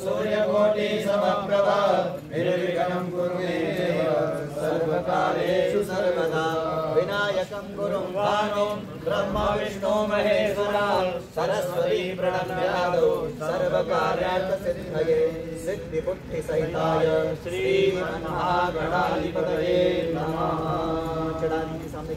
सूर्यकोटि समप्रभ निर्विघ्नं कुरु मे देव सर्वकार्येषु सर्वदा विनायकं गुरुं भानुं ब्रह्मा विष्णु महेश्वरा सरस्वती प्रणम्यादो सर्वकार्यार्थसिद्धये सिद्धिबुद्धिसहिताय श्रीमन्महागणाधिपतये नमः। चढ़ाने के सामने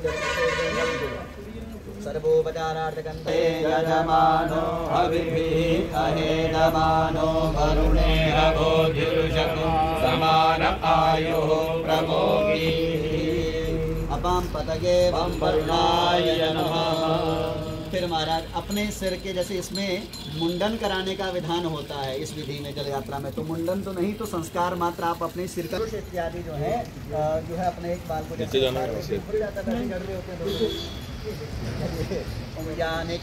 सर्वोपचारार्थकन्ते यजमानो हविर्भिः अहेदमानो वरुणेह बोधिरुषकुं समान आयुः प्रमोदिः। अपां पतये वं वरुणाय नमः। फिर महाराज अपने सिर के जैसे इसमें मुंडन कराने का विधान होता है इस विधि में जल यात्रा में, तो मुंडन तो नहीं तो संस्कार मात्र आप अपने सिर का इत्यादि जो है अपने एक बाल को जैसे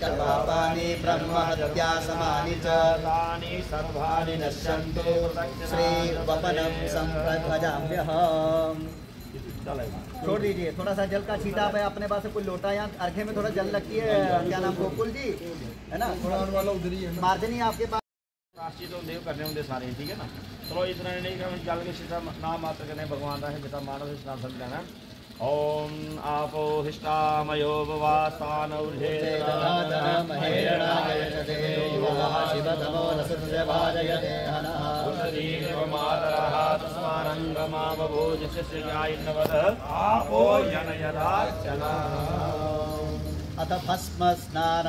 पापानि ब्रह्महत्या समानि च सर्वाणि नश्यन्तु श्रीवपनं सम्प्रभजाम्यहम्। छोड़ दीजिए, थोड़ा सा जल का छींटा है अपने पास से कोई लोटा या अर्घे में थोड़ा जल रखी है, क्या नाम गोकुल जी है ना, थोड़ा वाला उधर ही है मार्जनी आपके पास राष्ट्रीय तो देव करने होंगे सारे, ठीक है ना। चलो इतना नहीं करना, जल के सीधा नाम मात्र करने भगवान का है पिता मानव स्नान सब लेना। ओम आपो हिष्टामयो भवास्तान ऊर्जे अथ भस्म स्नान,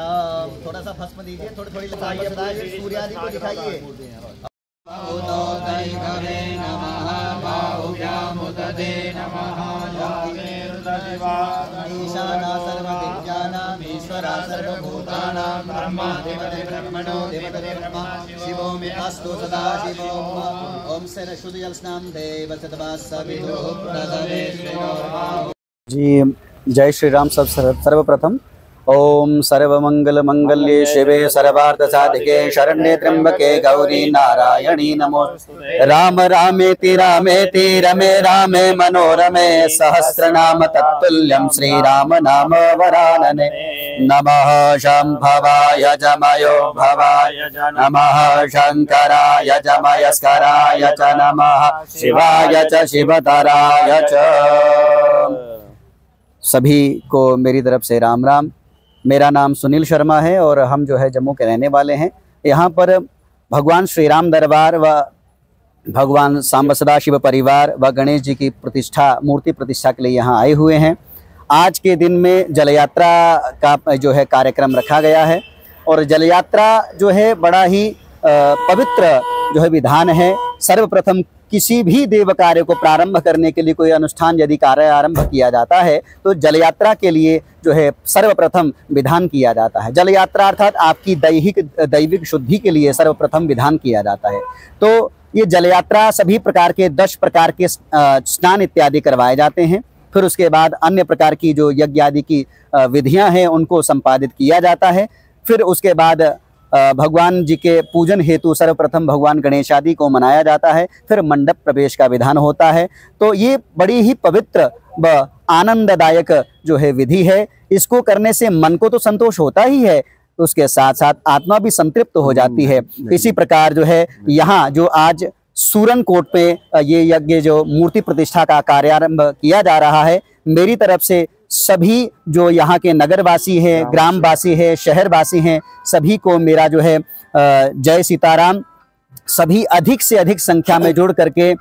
थोड़ा सा भस्म दीजिए, थोड़ी थोड़ी सूर्य आदि को दिखाइए। ईशाना सर्वविद्यानां ईश्वरा सर्वभूतानां ब्रह्माधिपति ब्रह्मणो देवते ब्रह्मा शिवो मे अस्तु सदा शिवो। ओम से शुद्ध जल स्नान देव सविदुः प्रदवेश्वरो। जी जय श्री राम। सर्वप्रथम ओम सर्वमंगल मंगल्ये शिवे सर्वार्थ साधिके शरण्ये त्र्यंबके गौरी नारायणी नमोस्तुते। राम रामेति रामेति रमे रामे मनोरमे सहस्रनाम तत्तुल्यं श्रीराम नाम वरानने। नमः शंभवाय जमयो भवाय नमः शंकराय जमयस्कराय च नमः शिवाय च शिवतराय च। सभी को मेरी तरफ से राम राम। मेरा नाम सुनील शर्मा है और हम जो है जम्मू के रहने वाले हैं। यहाँ पर भगवान श्री राम दरबार व भगवान सांब सदाशिव परिवार व गणेश जी की मूर्ति प्रतिष्ठा के लिए यहाँ आए हुए हैं। आज के दिन में जल यात्रा का जो है कार्यक्रम रखा गया है और जल यात्रा जो है बड़ा ही पवित्र जो है विधान है। सर्वप्रथम किसी भी देव कार्य को प्रारंभ करने के लिए कोई अनुष्ठान यदि कार्य आरंभ किया जाता है तो जल यात्रा के लिए जो है सर्वप्रथम विधान किया जाता है। जल यात्रा अर्थात आपकी दैविक शुद्धि के लिए सर्वप्रथम विधान किया जाता है। तो ये जल यात्रा सभी प्रकार के 10 प्रकार के स्नान इत्यादि करवाए जाते हैं। फिर उसके बाद अन्य प्रकार की जो यज्ञ आदि की विधियां हैं उनको संपादित किया जाता है। फिर उसके बाद भगवान जी के पूजन हेतु सर्वप्रथम भगवान गणेश आदि को मनाया जाता है। फिर मंडप प्रवेश का विधान होता है। तो ये बड़ी ही पवित्र व आनंददायक जो है विधि है। इसको करने से मन को तो संतोष होता ही है, उसके साथ साथ आत्मा भी संतृप्त हो जाती है। इसी प्रकार जो है यहाँ जो आज सूरनकोट पे ये यज्ञ जो मूर्ति प्रतिष्ठा का कार्यारंभ किया जा रहा है, मेरी तरफ से सभी जो यहाँ के नगरवासी हैं, ग्रामवासी हैं, शहरवासी हैं, सभी को मेरा जो है जय सीताराम। सभी अधिक से अधिक संख्या में जुड़ करके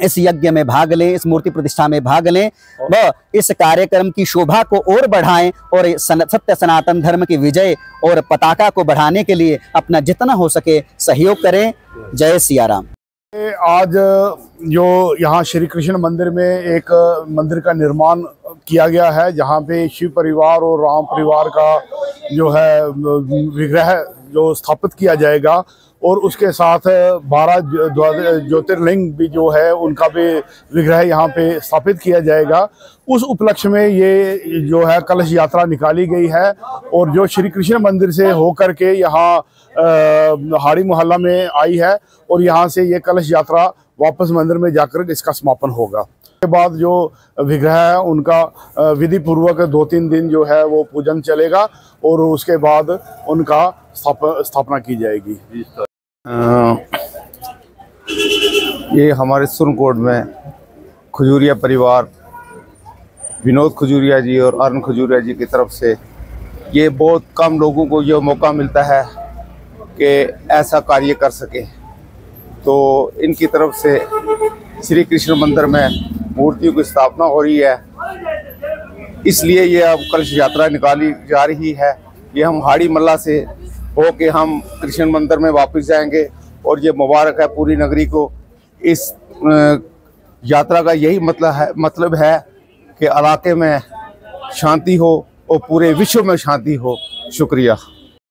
इस यज्ञ में भाग लें, इस मूर्ति प्रतिष्ठा में भाग लें व इस कार्यक्रम की शोभा को और बढ़ाएं और सत्य सनातन धर्म की विजय और पताका को बढ़ाने के लिए अपना जितना हो सके सहयोग करें। जय सिया राम। आज जो यहाँ श्री कृष्ण मंदिर में एक मंदिर का निर्माण किया गया है, जहाँ पे शिव परिवार और राम परिवार का जो है विग्रह जो स्थापित किया जाएगा और उसके साथ 12 ज्योतिर्लिंग भी जो है उनका भी विग्रह यहाँ पे स्थापित किया जाएगा। उस उपलक्ष्य में ये जो है कलश यात्रा निकाली गई है और जो श्री कृष्ण मंदिर से होकर के यहाँ हाड़ी मोहल्ला में आई है और यहाँ से ये कलश यात्रा वापस मंदिर में जाकर इसका समापन होगा। उसके बाद जो विग्रह है उनका विधि पूर्वक 2-3 दिन जो है वो पूजन चलेगा और उसके बाद उनका स्थापना की जाएगी। ये हमारे सुरनकोट में खजूरिया परिवार, विनोद खजूरिया जी और अरुण खजूरिया जी की तरफ से ये बहुत कम लोगों को ये मौका मिलता है कि ऐसा कार्य कर सके, तो इनकी तरफ से श्री कृष्ण मंदिर में मूर्तियों की स्थापना हो रही है। इसलिए ये अब कलश यात्रा निकाली जा रही है। ये हम हाड़ी मल्ला से होके हम कृष्ण मंदिर में वापस जाएंगे और ये मुबारक है पूरी नगरी को। इस यात्रा का यही मतलब है कि इलाके में शांति हो और पूरे विश्व में शांति हो। शुक्रिया।